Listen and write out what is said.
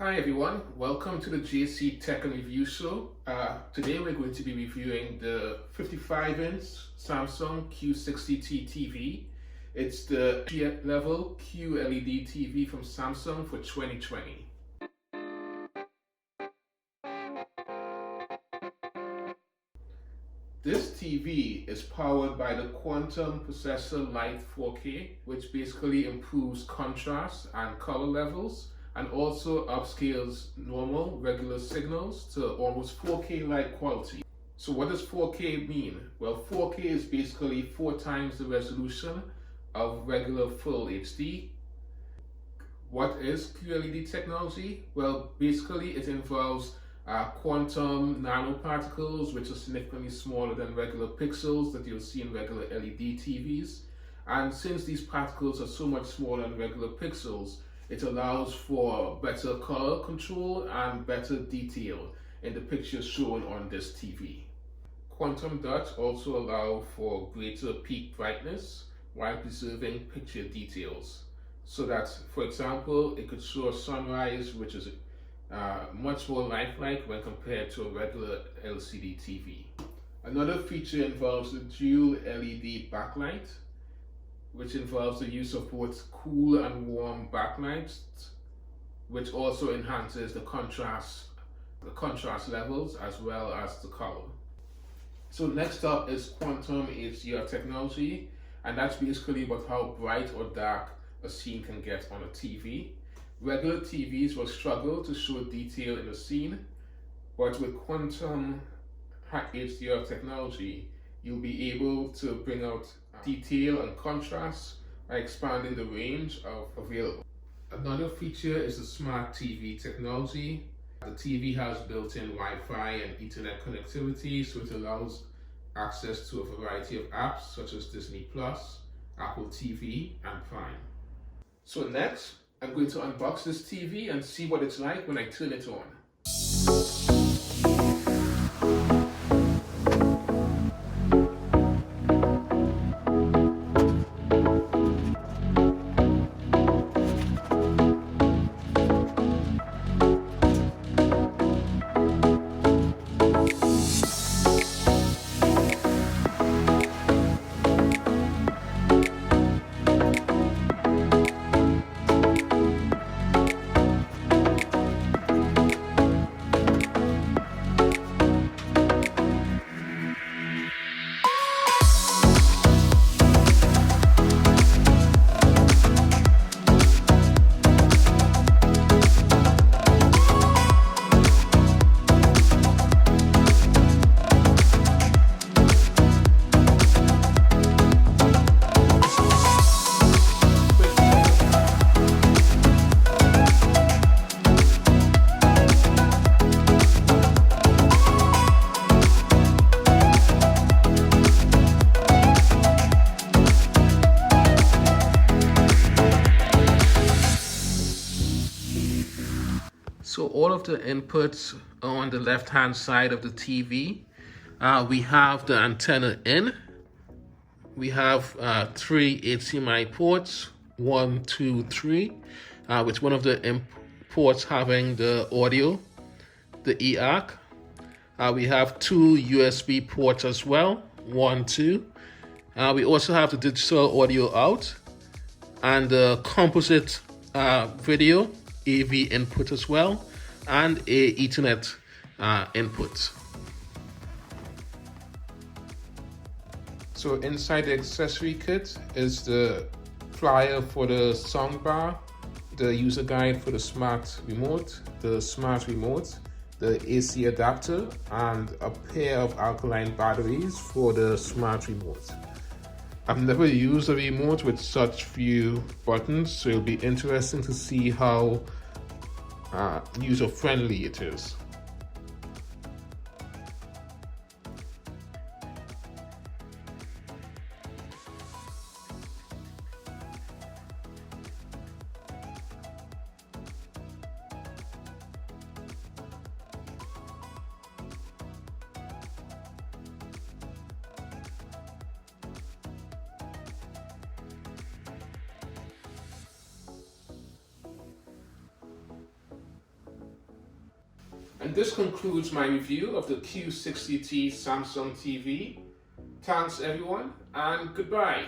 Hi everyone, welcome to the JC Tech and Review Show. Today we're going to be reviewing the 55-inch Samsung Q60T TV. It's the level QLED TV from Samsung for 2020. This TV is powered by the Quantum Processor Lite 4K, which basically improves contrast and color levels, and also upscales normal, regular signals to almost 4K-like quality. So what does 4K mean? Well, 4K is basically 4 times the resolution of regular full HD. What is QLED technology? Well, basically it involves quantum nanoparticles, which are significantly smaller than regular pixels that you'll see in regular LED TVs. And since these particles are so much smaller than regular pixels, it allows for better color control and better detail in the pictures shown on this TV. Quantum dots also allow for greater peak brightness while preserving picture details. So that, for example, it could show a sunrise which is much more lifelike when compared to a regular LCD TV. Another feature involves the dual LED backlight, which involves the use of both cool and warm backlights, which also enhances the contrast levels as well as the color. So next up is quantum HDR technology, and that's basically about how bright or dark a scene can get on a TV. Regular TVs will struggle to show detail in a scene, but with quantum HDR technology, you'll be able to bring out detail and contrast by expanding the range of available. Another feature is the smart TV technology. The TV has built-in Wi-Fi and Ethernet connectivity, so it allows access to a variety of apps such as Disney+, Apple TV, and Prime. So next, I'm going to unbox this TV and see what it's like when I turn it on. So all of the inputs are on the left-hand side of the TV. We have the antenna in. We have 3 HDMI ports, 1, 2, 3, with one of the ports having the audio, the eARC. We have 2 USB ports as well, 1, 2. We also have the digital audio out and the composite video AV input as well, and a Ethernet input. So inside the accessory kit is the flyer for the soundbar, the user guide for the smart remote, the AC adapter, and a pair of alkaline batteries for the smart remote. I've never used a remote with such few buttons, so it'll be interesting to see how user-friendly it is. And this concludes my review of the Q60T Samsung TV. Thanks everyone, and goodbye.